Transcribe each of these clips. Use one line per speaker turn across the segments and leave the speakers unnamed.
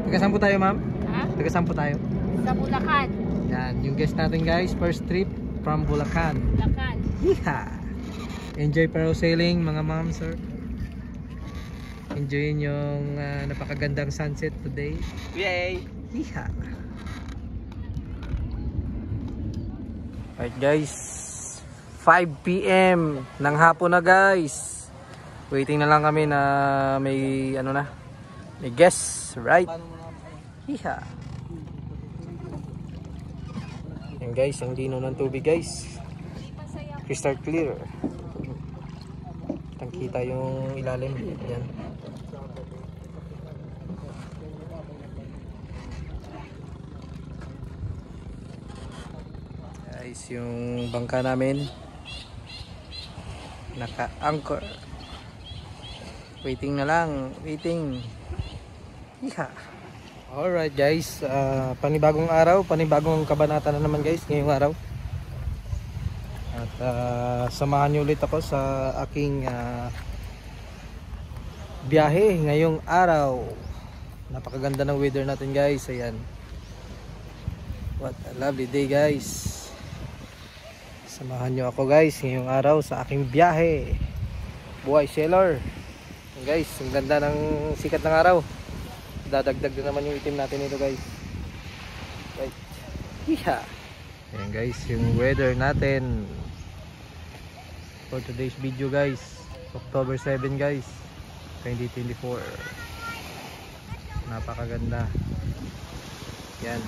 Taga saan po tayo, ma'am?
Ha?
Taga saan po tayo?
Sa Bulacan.
Yan, yung guest natin guys, first trip from Bulacan.
Bulacan.
Yeehaw! Enjoy parasailing mga ma'am, sir. Enjoyin yung napakagandang sunset today.
Yay!
Yeehaw! Alright guys, 5 PM ng hapon na guys. Waiting na lang kami na may ano na, may guests, right? Yeehaw! Yan guys, ang lino ng tubig guys. Crystal clear. Kitang-kita yung ilalim. Yan. Guys, yung bangka namin naka-anchor. Waiting na lang. Waiting. Yeehaw! Alright guys, panibagong araw, panibagong kabanata na naman guys ngayong araw. At samahan niyo ulit ako sa aking biyahe ngayong araw. Napakaganda ng weather natin guys. Ayan. What a lovely day guys. Samahan niyo ako guys ngayong araw sa aking biyahe. Buhay sailor. Ayan guys, ang ganda ng sikat ng araw. Dadagdag na naman yung itim natin ito guys. Right. Yeah. Ayan guys, yung weather natin for today's video guys, October 7 guys, 2024. Napakaganda. Yan.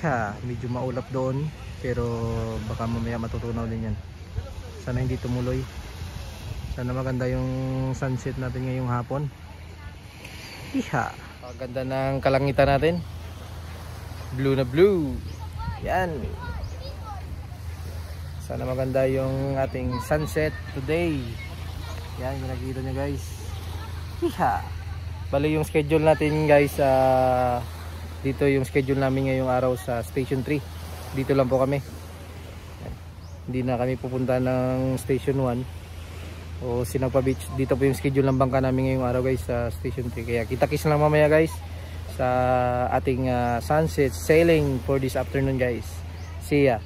Yeah, medyo maulap doon pero baka mamaya matutunaw din yan. Sana hindi tumuloy. Sana maganda yung sunset natin ngayong hapon. Yeah. Ganda ng kalangitan natin. Blue na blue. Yan. Sana maganda yung ating sunset today. Yan, yung nakikita nyo guys. Yeah. Bali yung schedule natin guys, dito yung schedule namin ngayong araw sa Station 3. Dito lang po kami. Yan. Hindi na kami pupunta ng Station 1 o Sinapa Beach. Dito po yung schedule ng bangka namin ngayong araw guys sa Station 3. Kaya kita-kits lang mamaya guys sa ating sunset sailing for this afternoon guys. See ya.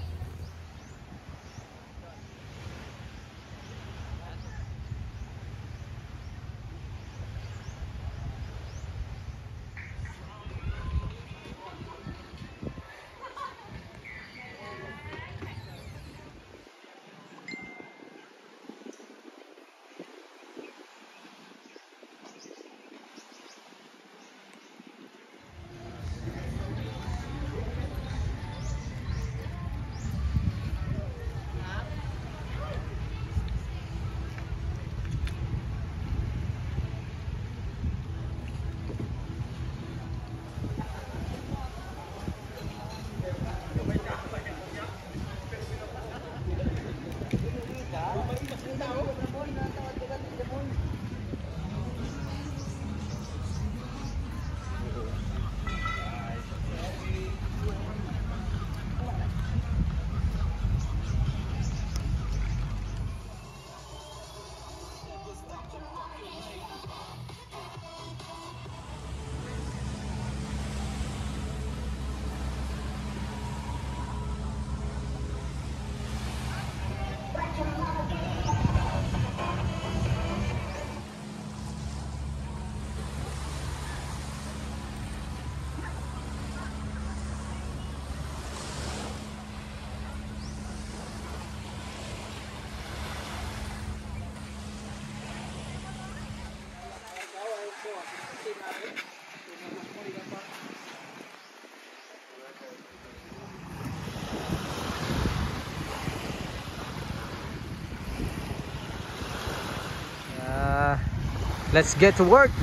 Let's get to work.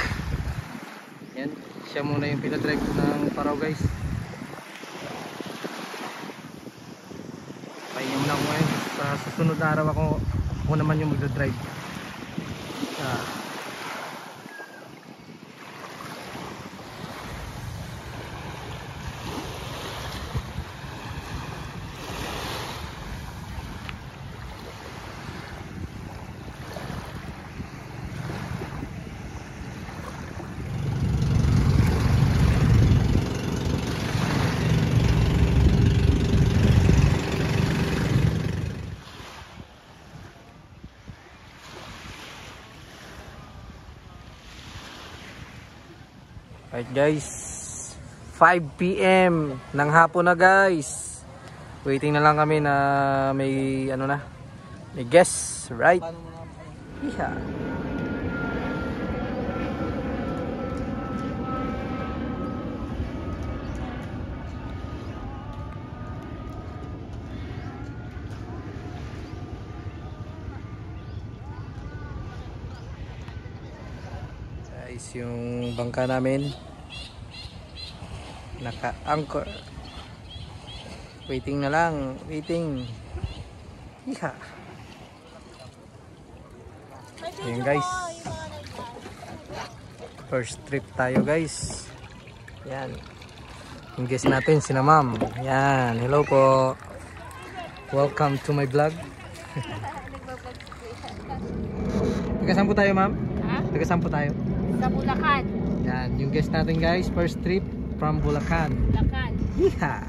Yan, siya muna yung pinadrive ng Paraw guys. Pahinga muna ako ngayon. Sa susunod na araw ako naman yung magdadrive. Alright guys, 5 PM ng hapon na guys. Waiting na lang kami na may ano na, may guests, right? Yeah. Guys, yung bangka namin naka-anchor. Waiting na lang, waiting. Yeah. Ayan guys, first trip tayo guys. Yan, yung guest natin sina ma'am. Yan, hello po, welcome to my vlog. Taga saan po tayo ma'am? Taga saan po tayo?
Sa Bulacan.
Yan, yung guest natin guys, first trip from Bulacan.
Bulacan.
Yeah.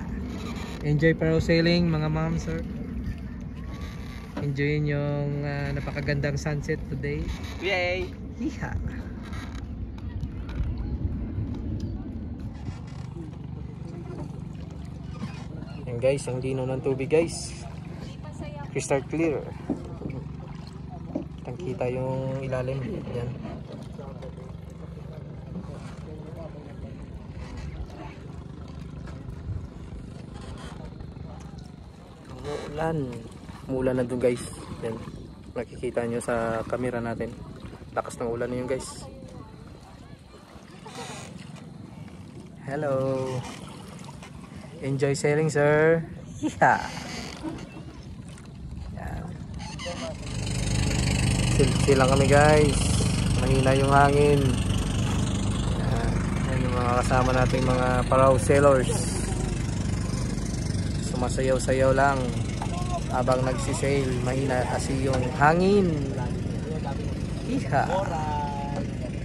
Enjoy parasailing mga ma'am, sir. Enjoyin yung napakagandang sunset today.
Yay!
Yeah. Yan guys, ang linaw ng tubig guys. Crystal clear. Kitang-kita yung ilalim. Yan. Umuulan na doon guys. Yan. Nakikita nyo sa camera natin. Lakas ng ulan na yun guys. Hello. Enjoy sailing sir. Yeah. Yan. Chill lang kami guys. Mahina yung hangin. Yan yung mga kasama nating mga paraw sailors. Sumasayaw-sayaw lang habang nagsisail. Mahina kasi yung hangin. Iha.